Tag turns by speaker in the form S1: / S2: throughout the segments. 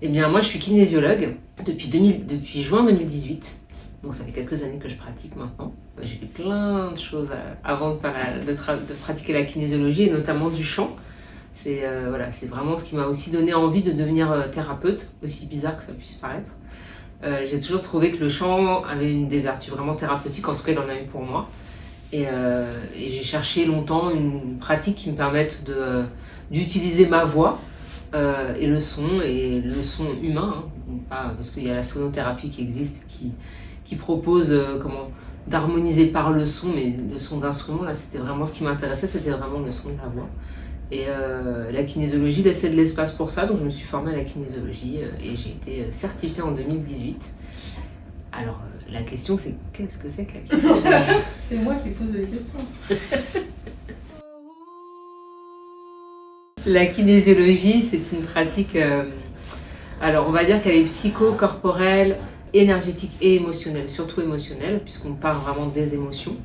S1: Eh bien, moi, je suis kinésiologue depuis juin 2018. Donc, ça fait quelques années que je pratique maintenant. J'ai fait plein de choses avant de pratiquer la kinésiologie, et notamment du chant. C'est vraiment ce qui m'a aussi donné envie de devenir thérapeute, aussi bizarre que ça puisse paraître. J'ai toujours trouvé que le chant avait des vertus vraiment thérapeutiques, en tout cas, il en a eu pour moi. Et j'ai cherché longtemps une pratique qui me permette d'utiliser ma voix et le son humain, hein, parce qu'il y a la sonothérapie qui existe, qui propose d'harmoniser par le son, mais le son d'instrument, là, c'était vraiment ce qui m'intéressait, c'était vraiment le son de la voix. Et la kinésiologie laissait de l'espace pour ça, donc je me suis formée à la kinésiologie et j'ai été certifiée en 2018. Alors, la question, c'est qu'est-ce que c'est que la kinésiologie?
S2: C'est moi qui pose les questions.
S1: La kinésiologie, c'est une pratique, alors on va dire qu'elle est psycho-corporelle, énergétique et émotionnelle, surtout émotionnelle, puisqu'on parle vraiment des émotions.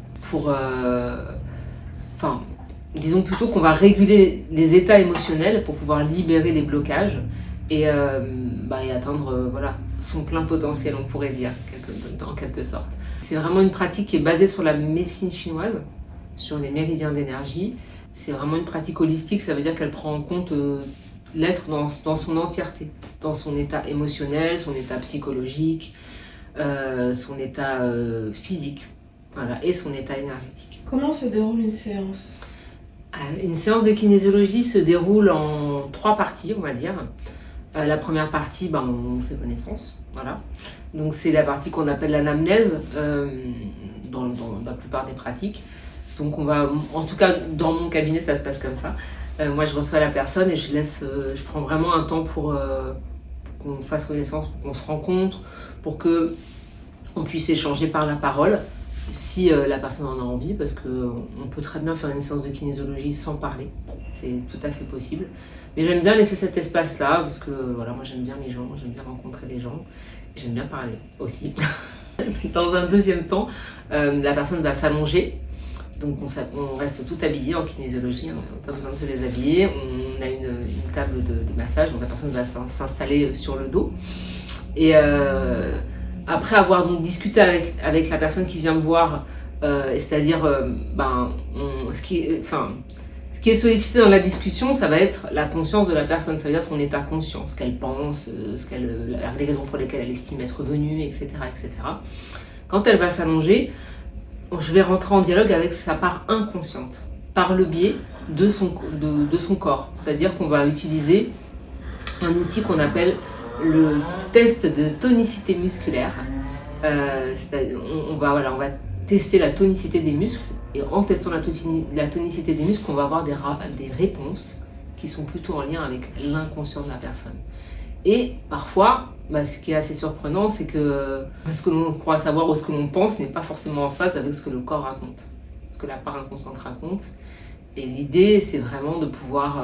S1: Disons plutôt qu'on va réguler les états émotionnels pour pouvoir libérer des blocages et atteindre son plein potentiel, on pourrait dire, en quelque sorte. C'est vraiment une pratique qui est basée sur la médecine chinoise, sur les méridiens d'énergie. C'est vraiment une pratique holistique, ça veut dire qu'elle prend en compte l'être dans son entièreté, dans son état émotionnel, son état psychologique, son état physique, et son état énergétique.
S2: Comment se déroule une séance ?
S1: Une séance de kinésiologie se déroule en 3 parties, on va dire. La première partie, on fait connaissance, voilà. Donc c'est la partie qu'on appelle l'anamnèse dans la plupart des pratiques. Donc en tout cas dans mon cabinet ça se passe comme ça. Moi je reçois la personne et je prends vraiment un temps pour qu'on fasse connaissance, pour qu'on se rencontre, pour qu'on puisse échanger par la parole. Si la personne en a envie, parce qu'on peut très bien faire une séance de kinésiologie sans parler, c'est tout à fait possible. Mais j'aime bien laisser cet espace-là, parce que moi j'aime bien les gens, j'aime bien rencontrer les gens, et j'aime bien parler aussi. Dans un deuxième temps, la personne va s'allonger, donc on reste tout habillé en kinésiologie, on n'a pas besoin de se déshabiller, on a une table de massage, donc la personne va s'installer sur le dos. Et après avoir donc discuté avec la personne qui vient me voir, c'est-à-dire ce qui est sollicité dans la discussion, ça va être la conscience de la personne, ça veut dire son état conscient, ce qu'elle pense, les raisons pour lesquelles elle estime être venue, etc., etc. Quand elle va s'allonger, je vais rentrer en dialogue avec sa part inconsciente, par le biais de son corps. C'est-à-dire qu'on va utiliser un outil qu'on appelle le test de tonicité musculaire. On va tester la tonicité des muscles, et en testant la tonicité des muscles, on va avoir des réponses qui sont plutôt en lien avec l'inconscient de la personne. Et parfois, ce qui est assez surprenant, c'est que ce que l'on croit savoir ou ce que l'on pense n'est pas forcément en phase avec ce que le corps raconte, ce que la part inconsciente raconte. Et l'idée, c'est vraiment de pouvoir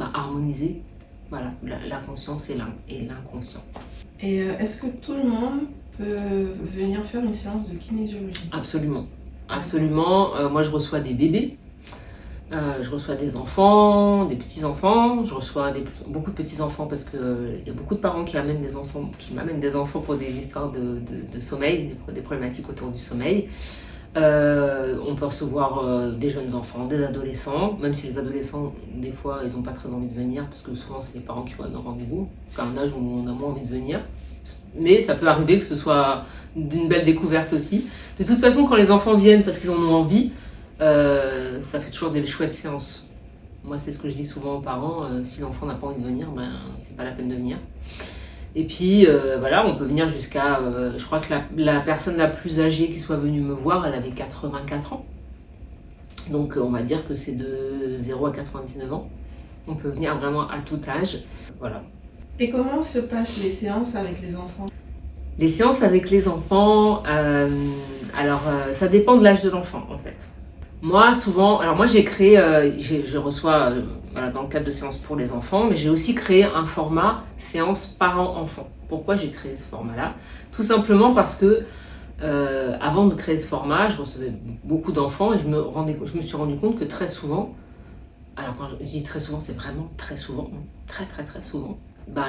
S1: harmoniser la conscience et l'inconscient.
S2: Et est-ce que tout le monde peut venir faire une séance de kinésiologie ?
S1: Absolument. Absolument. Moi, je reçois des bébés, je reçois des enfants, des petits-enfants, je reçois beaucoup de petits-enfants parce qu'il y a beaucoup de parents qui m'amènent des enfants pour des histoires de sommeil, des problématiques autour du sommeil. On peut recevoir des jeunes enfants, des adolescents, même si les adolescents, des fois, ils n'ont pas très envie de venir, parce que souvent, c'est les parents qui prennent rendez-vous. C'est un âge où on a moins envie de venir. Mais ça peut arriver que ce soit une belle découverte aussi. De toute façon, quand les enfants viennent parce qu'ils en ont envie, ça fait toujours des chouettes séances. Moi, c'est ce que je dis souvent aux parents, si l'enfant n'a pas envie de venir, c'est pas la peine de venir. Et puis on peut venir jusqu'à, je crois que la personne la plus âgée qui soit venue me voir, elle avait 84 ans. Donc on va dire que c'est de 0 à 99 ans. On peut venir vraiment à tout âge. Voilà.
S2: Et comment se passent les séances avec les enfants ?
S1: Les séances avec les enfants, ça dépend de l'âge de l'enfant en fait. Moi, souvent, j'ai créé, je reçois dans le cadre de séances pour les enfants, mais j'ai aussi créé un format séance parents-enfants. Pourquoi j'ai créé ce format-là ? Tout simplement parce que avant de créer ce format, je recevais beaucoup d'enfants et je me suis rendu compte que très souvent, Alors quand je dis très souvent, c'est vraiment très souvent, hein, très très très souvent.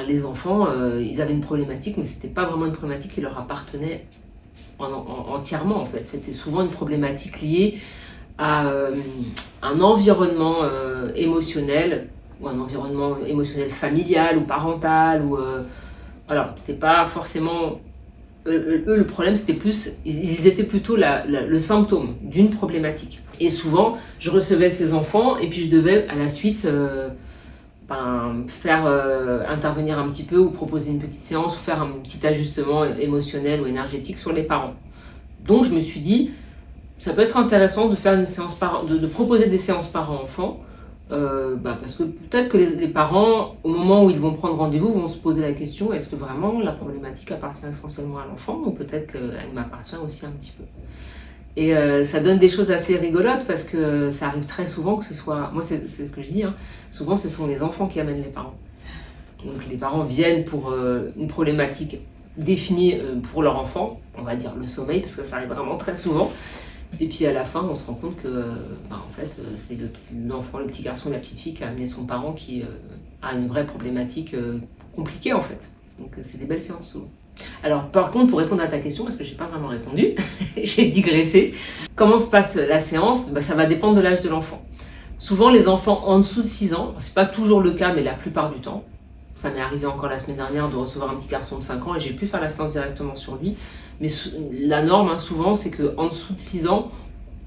S1: Les enfants, ils avaient une problématique, mais c'était pas vraiment une problématique qui leur appartenait entièrement en fait. C'était souvent une problématique liée à un environnement émotionnel, ou un environnement émotionnel familial ou parental, ou voilà, c'était pas forcément. Eux, le problème, c'était plus, ils étaient plutôt le symptôme d'une problématique. Et souvent, je recevais ces enfants et puis je devais à la suite faire intervenir un petit peu ou proposer une petite séance ou faire un petit ajustement émotionnel ou énergétique sur les parents. Donc je me suis dit, ça peut être intéressant de faire une séance de proposer des séances parents-enfants. Parce que peut-être que les parents, au moment où ils vont prendre rendez-vous, vont se poser la question, est-ce que vraiment la problématique appartient essentiellement à l'enfant ou peut-être qu'elle m'appartient aussi un petit peu. Et ça donne des choses assez rigolotes parce que ça arrive très souvent que ce soit, moi c'est ce que je dis, hein, souvent ce sont les enfants qui amènent les parents. Donc les parents viennent pour une problématique définie pour leur enfant, on va dire le sommeil, parce que ça arrive vraiment très souvent. Et puis à la fin, on se rend compte que en fait, c'est l'enfant, le petit garçon, la petite fille qui a amené son parent qui a une vraie problématique compliquée en fait. Donc c'est des belles séances souvent. Alors par contre, pour répondre à ta question, parce que j'ai pas vraiment répondu, j'ai digressé. Comment se passe la séance? Ça va dépendre de l'âge de l'enfant. Souvent les enfants en dessous de 6 ans, c'est pas toujours le cas, mais la plupart du temps, ça m'est arrivé encore la semaine dernière de recevoir un petit garçon de 5 ans et j'ai pu faire la séance directement sur lui. Mais la norme, souvent, c'est qu'en dessous de 6 ans,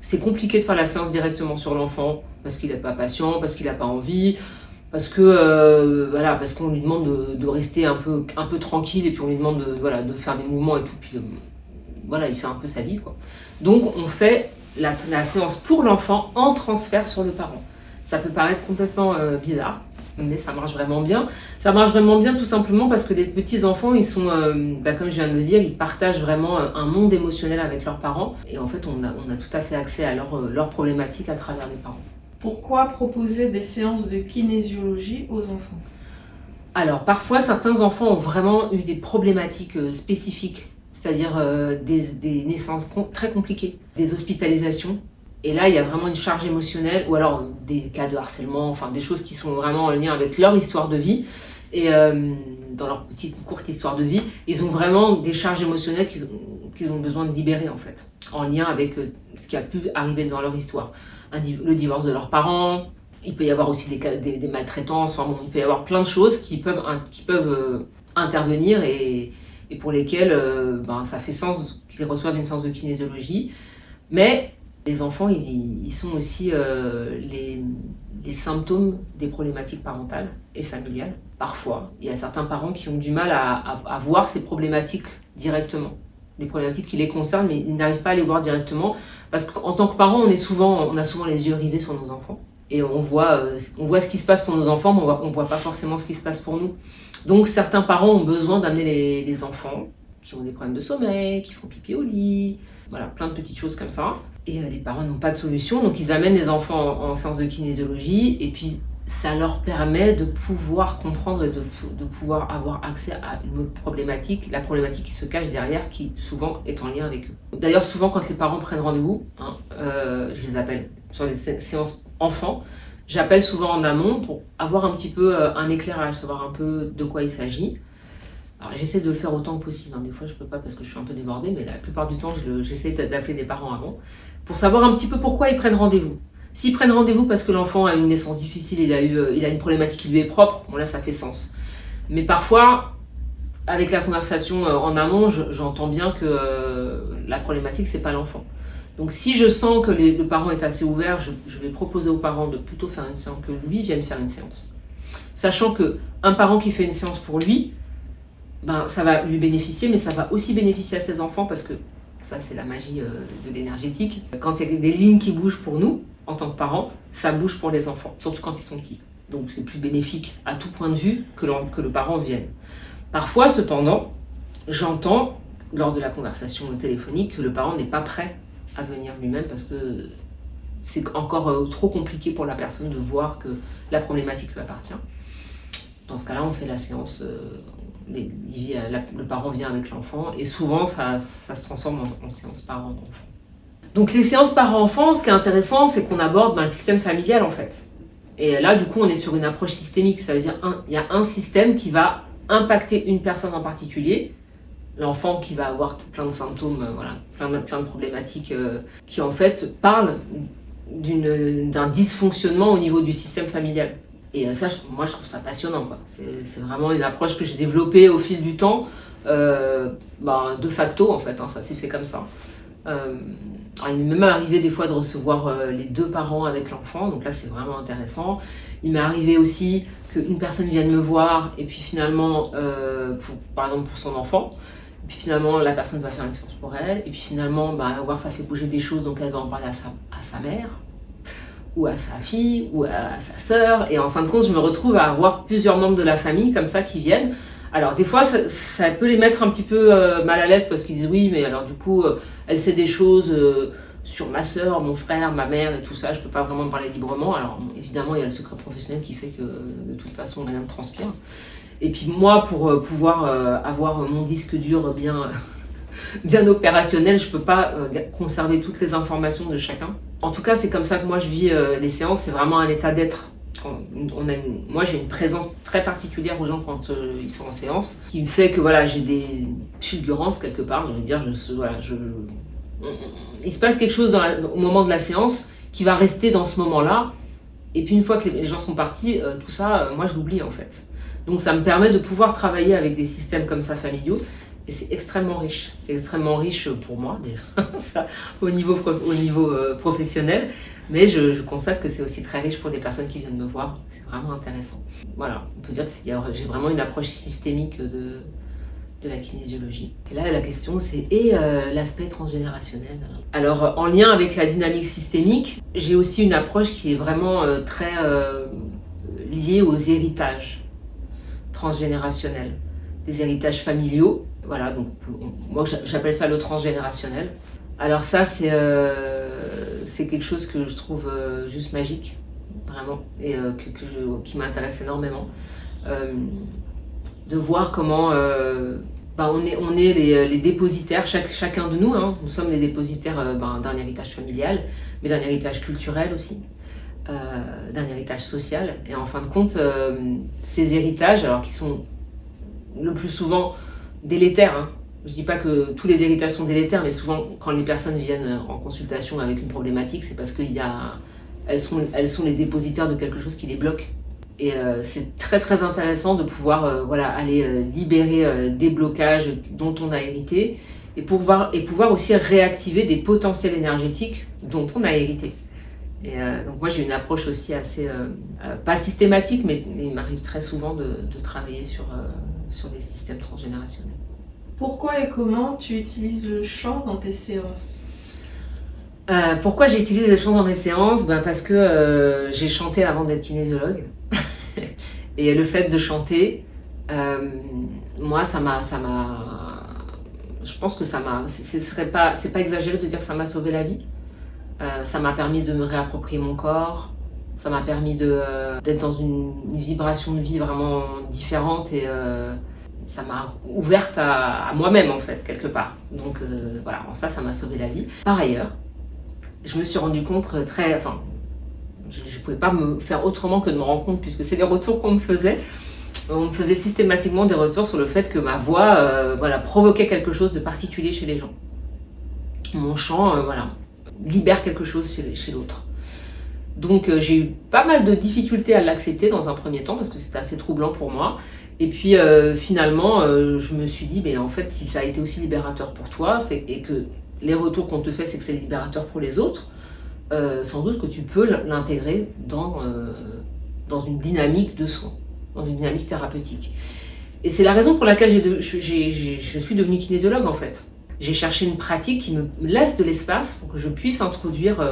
S1: c'est compliqué de faire la séance directement sur l'enfant parce qu'il n'est pas patient, parce qu'il n'a pas envie, parce qu'on lui demande de rester un peu tranquille et puis on lui demande de faire des mouvements et tout. Puis il fait un peu sa vie, quoi. Donc on fait la séance pour l'enfant en transfert sur le parent. Ça peut paraître complètement bizarre, mais ça marche vraiment bien. Ça marche vraiment bien tout simplement parce que les petits-enfants, ils sont, comme je viens de le dire, ils partagent vraiment un monde émotionnel avec leurs parents. Et en fait, on a tout à fait accès à leurs problématiques à travers les parents.
S2: Pourquoi proposer des séances de kinésiologie aux enfants?
S1: Alors, parfois, certains enfants ont vraiment eu des problématiques spécifiques, c'est-à-dire des naissances très compliquées, des hospitalisations. Et là, il y a vraiment une charge émotionnelle, ou alors des cas de harcèlement, enfin des choses qui sont vraiment en lien avec leur histoire de vie. Et dans leur courte histoire de vie, ils ont vraiment des charges émotionnelles qu'ils ont besoin de libérer en fait, en lien avec ce qui a pu arriver dans leur histoire. Le divorce de leurs parents, il peut y avoir aussi des maltraitances, il peut y avoir plein de choses qui peuvent intervenir et pour lesquelles ça fait sens qu'ils reçoivent une séance de kinésiologie. Mais les enfants, ils sont aussi les symptômes des problématiques parentales et familiales. Parfois, il y a certains parents qui ont du mal à voir ces problématiques directement. Des problématiques qui les concernent, mais ils n'arrivent pas à les voir directement. Parce qu'en tant que parents, on a souvent les yeux rivés sur nos enfants. Et on voit ce qui se passe pour nos enfants, mais on voit pas forcément ce qui se passe pour nous. Donc certains parents ont besoin d'amener les enfants qui ont des problèmes de sommeil, qui font pipi au lit, voilà, plein de petites choses comme ça. Et les parents n'ont pas de solution, donc ils amènent les enfants en séance de kinésiologie, et puis ça leur permet de pouvoir comprendre et de pouvoir avoir accès à une autre problématique, la problématique qui se cache derrière, qui souvent est en lien avec eux. D'ailleurs, souvent quand les parents prennent rendez-vous, je les appelle sur les séances enfants, j'appelle souvent en amont pour avoir un petit peu un éclairage, savoir un peu de quoi il s'agit. Alors j'essaie de le faire autant que possible, des fois je peux pas parce que je suis un peu débordée, mais la plupart du temps j'essaie d'appeler des parents avant pour savoir un petit peu pourquoi ils prennent rendez-vous. S'ils prennent rendez-vous parce que l'enfant a une naissance difficile, il a une problématique qui lui est propre, bon là ça fait sens. Mais parfois, avec la conversation en amont, j'entends bien que la problématique c'est pas l'enfant. Donc si je sens que le parent est assez ouvert, je vais proposer aux parents de plutôt faire une séance, que lui vienne faire une séance. Sachant qu'un parent qui fait une séance pour lui, ça va lui bénéficier, mais ça va aussi bénéficier à ses enfants parce que ça c'est la magie de l'énergétique. Quand il y a des lignes qui bougent pour nous, en tant que parents, ça bouge pour les enfants, surtout quand ils sont petits. Donc c'est plus bénéfique à tout point de vue que le parent vienne. Parfois, cependant, j'entends lors de la conversation téléphonique que le parent n'est pas prêt à venir lui-même parce que c'est encore trop compliqué pour la personne de voir que la problématique lui appartient. Dans ce cas-là, on fait la séance, le parent vient avec l'enfant et souvent ça se transforme en séance parent-enfant. Donc les séances parents-enfants, ce qui est intéressant, c'est qu'on aborde le système familial en fait. Et là, du coup, on est sur une approche systémique. Ça veut dire il y a un système qui va impacter une personne en particulier. L'enfant qui va avoir tout plein de symptômes, plein de problématiques qui en fait parlent d'un dysfonctionnement au niveau du système familial. Et ça, moi, je trouve ça passionnant, quoi. C'est vraiment une approche que j'ai développée au fil du temps, de facto, en fait, ça s'est fait comme ça. Il m'est même arrivé des fois de recevoir les deux parents avec l'enfant, donc là, c'est vraiment intéressant. Il m'est arrivé aussi qu'une personne vienne me voir, et puis finalement, par exemple pour son enfant, et puis finalement, la personne va faire une séance pour elle, et puis finalement, voir ça fait bouger des choses, donc elle va en parler à sa mère, ou à sa fille, ou à sa sœur, et en fin de compte, je me retrouve à avoir plusieurs membres de la famille comme ça qui viennent. Alors des fois, ça peut les mettre un petit peu mal à l'aise parce qu'ils disent oui, mais alors du coup, elle sait des choses sur ma sœur, mon frère, ma mère et tout ça, je peux pas vraiment parler librement. Alors évidemment, il y a le secret professionnel qui fait que de toute façon, rien ne transpire. Et puis moi, pour pouvoir avoir mon disque dur bien opérationnel, je peux pas conserver toutes les informations de chacun. En tout cas, c'est comme ça que moi je vis les séances, c'est vraiment un état d'être. Moi j'ai une présence très particulière aux gens quand ils sont en séance, qui me fait que j'ai des fulgurances quelque part, il se passe quelque chose au moment de la séance qui va rester dans ce moment-là, et puis une fois que les gens sont partis, tout ça, moi je l'oublie en fait. Donc ça me permet de pouvoir travailler avec des systèmes comme ça familiaux, et c'est extrêmement riche. C'est extrêmement riche pour moi déjà, ça, au niveau professionnel. Mais je constate que c'est aussi très riche pour les personnes qui viennent me voir. C'est vraiment intéressant. Voilà, on peut dire que j'ai vraiment une approche systémique de la kinésiologie. Et là, la question, c'est l'aspect transgénérationnel. Alors, en lien avec la dynamique systémique, j'ai aussi une approche qui est vraiment très liée aux héritages transgénérationnels. Des héritages familiaux. Voilà, donc moi j'appelle ça le transgénérationnel. Alors ça, c'est quelque chose que je trouve juste magique, vraiment, et qui m'intéresse énormément. De voir comment on est les dépositaires, chacun de nous, nous sommes les dépositaires d'un héritage familial, mais d'un héritage culturel aussi, d'un héritage social. Et en fin de compte, ces héritages, alors qui sont le plus souvent délétères, je ne dis pas que tous les héritages sont délétères, mais souvent, quand les personnes viennent en consultation avec une problématique, c'est parce qu'elles sont les dépositaires de quelque chose qui les bloque. Et c'est très très intéressant de pouvoir aller libérer des blocages dont on a hérité et pouvoir aussi réactiver des potentiels énergétiques dont on a hérité. Et donc moi j'ai une approche aussi assez, pas systématique, mais il m'arrive très souvent de travailler sur les systèmes transgénérationnels.
S2: Pourquoi et comment tu utilises le chant dans tes séances ?
S1: Pourquoi j'utilise le chant dans mes séances ? Parce que j'ai chanté avant d'être kinésiologue. Et le fait de chanter, moi, je pense que c'est pas exagéré de dire que ça m'a sauvé la vie. Ça m'a permis de me réapproprier mon corps. Ça m'a permis d'être dans une vibration de vie vraiment différente et ça m'a ouverte à moi-même en fait, quelque part. Donc ça m'a sauvé la vie. Par ailleurs, je me suis rendu compte je pouvais pas me faire autrement que de me rendre compte, puisque c'est les retours qu'on me faisait. On me faisait systématiquement des retours sur le fait que ma voix provoquait quelque chose de particulier chez les gens. Mon chant libère quelque chose chez l'autre. Donc j'ai eu pas mal de difficultés à l'accepter dans un premier temps, parce que c'était assez troublant pour moi. Et puis finalement, je me suis dit, mais en fait, si ça a été aussi libérateur pour toi, et que les retours qu'on te fait, c'est que c'est libérateur pour les autres, sans doute que tu peux l'intégrer dans une dynamique de soins, dans une dynamique thérapeutique. Et c'est la raison pour laquelle je suis devenue kinésiologue en fait. J'ai cherché une pratique qui me laisse de l'espace pour que je puisse introduire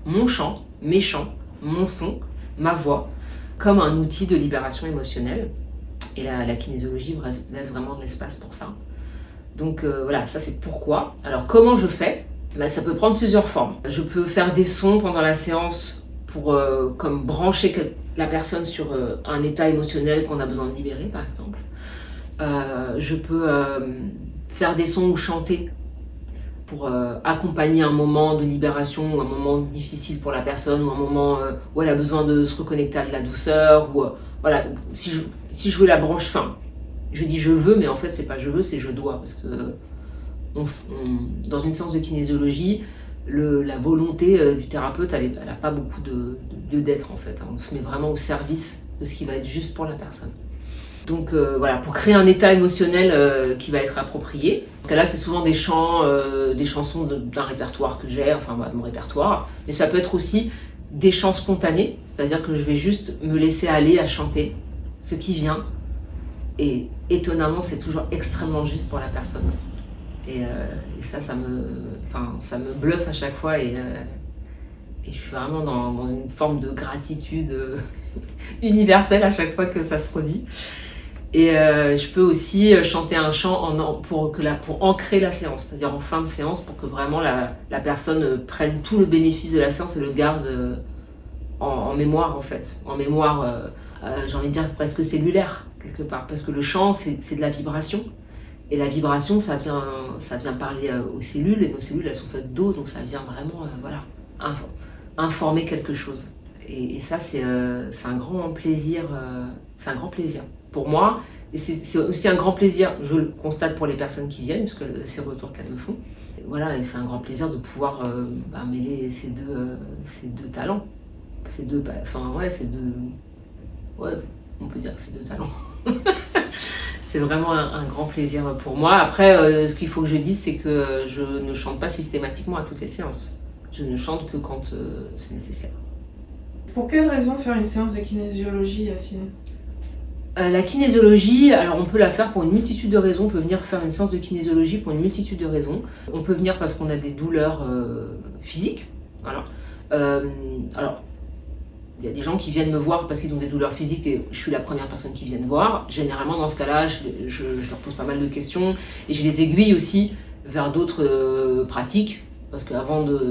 S1: mon chant, mes chants, mon son, ma voix, comme un outil de libération émotionnelle. Et la kinésiologie laisse vraiment de l'espace pour ça. Donc ça c'est pourquoi. Alors comment je fais ? Ça peut prendre plusieurs formes. Je peux faire des sons pendant la séance pour comme brancher la personne sur un état émotionnel qu'on a besoin de libérer, par exemple. Je peux faire des sons ou chanter pour accompagner un moment de libération ou un moment difficile pour la personne ou un moment où elle a besoin de se reconnecter à de la douceur ou voilà, si je veux la branche, enfin, je dis je veux, mais en fait c'est pas je veux, c'est je dois, parce que dans une séance de kinésiologie, la volonté du thérapeute, elle n'a pas beaucoup de lieu d'être en fait. On se met vraiment au service de ce qui va être juste pour la personne. Donc voilà, pour créer un état émotionnel qui va être approprié. Parce que là, c'est souvent des chants, des chansons d'un répertoire que j'ai, enfin de mon répertoire. Mais ça peut être aussi des chants spontanés, c'est-à-dire que je vais juste me laisser aller à chanter ce qui vient. Et étonnamment, c'est toujours extrêmement juste pour la personne. Et ça me bluffe à chaque fois. Et je suis vraiment dans une forme de gratitude universelle à chaque fois que ça se produit. Et je peux aussi chanter un chant pour ancrer la séance, c'est-à-dire en fin de séance, pour que vraiment la personne prenne tout le bénéfice de la séance et le garde en mémoire en fait. En mémoire, j'ai envie de dire presque cellulaire, quelque part. Parce que le chant, c'est de la vibration. Et la vibration, ça vient parler aux cellules, et nos cellules, elles sont faites d'eau, donc ça vient vraiment informer quelque chose. Et ça, c'est un grand plaisir. C'est un grand plaisir pour moi. Et c'est aussi un grand plaisir, je le constate pour les personnes qui viennent, puisque c'est le retour qu'elles me font. Et voilà, et c'est un grand plaisir de pouvoir mêler ces deux talents. Ouais, on peut dire que c'est deux talents. C'est vraiment un grand plaisir pour moi. Après, ce qu'il faut que je dise, c'est que je ne chante pas systématiquement à toutes les séances. Je ne chante que quand c'est nécessaire.
S2: Pour quelle raison faire une séance de kinésiologie, Yacine ?
S1: La kinésiologie, alors on peut la faire pour une multitude de raisons. On peut venir faire une séance de kinésiologie pour une multitude de raisons. On peut venir parce qu'on a des douleurs physiques. Voilà. Alors, il y a des gens qui viennent me voir parce qu'ils ont des douleurs physiques et je suis la première personne qui viennent voir. Généralement, dans ce cas-là, je leur pose pas mal de questions et je les aiguille aussi vers d'autres pratiques. Parce que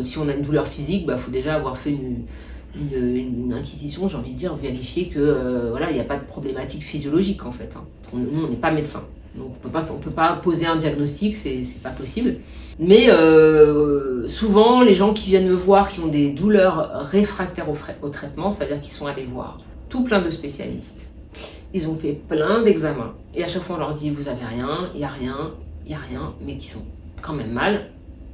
S1: si on a une douleur physique, il faut déjà avoir fait une inquisition, j'ai envie de dire, vérifier que il n'y a pas de problématique physiologique en fait. Parce que nous, on n'est pas médecin. Donc on peut pas poser un diagnostic, c'est pas possible. Mais souvent, les gens qui viennent me voir, qui ont des douleurs réfractaires au traitement, c'est-à-dire qu'ils sont allés voir tout plein de spécialistes. Ils ont fait plein d'examens. Et à chaque fois, on leur dit, vous avez rien, il n'y a rien, mais qui sont quand même mal,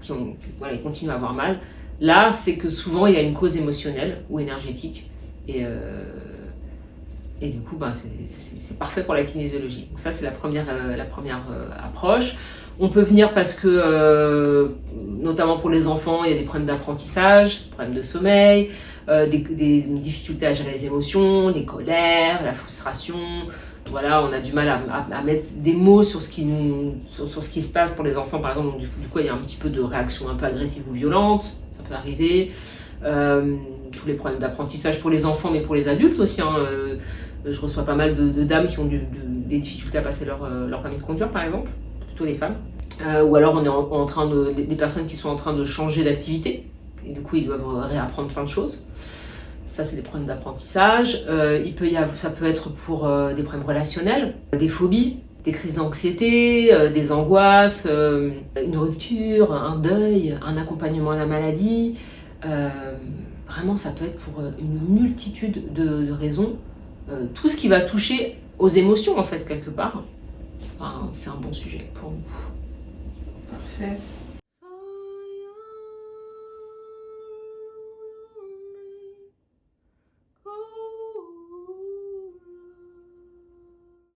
S1: ils continuent à avoir mal. Là, c'est que souvent, il y a une cause émotionnelle ou énergétique. Et du coup, c'est parfait pour la kinésiologie. Donc ça, c'est la première approche. On peut venir parce que, notamment pour les enfants, il y a des problèmes d'apprentissage, des problèmes de sommeil, des difficultés à gérer les émotions, les colères, la frustration. Voilà, on a du mal à mettre des mots sur ce qui se passe pour les enfants, par exemple. Donc, du coup, il y a un petit peu de réaction un peu agressive ou violente, ça peut arriver. Tous les problèmes d'apprentissage pour les enfants, mais pour les adultes aussi. Je reçois pas mal de dames qui ont des difficultés à passer leur permis de conduire, par exemple, plutôt les femmes. Ou alors on est des personnes qui sont en train de changer d'activité, et du coup ils doivent réapprendre plein de choses. Ça, c'est des problèmes d'apprentissage. Ça peut être pour des problèmes relationnels, des phobies, des crises d'anxiété, des angoisses, une rupture, un deuil, un accompagnement à la maladie. Vraiment, ça peut être pour une multitude de raisons. Tout ce qui va toucher aux émotions, en fait, quelque part. C'est un bon sujet pour nous.
S2: Parfait.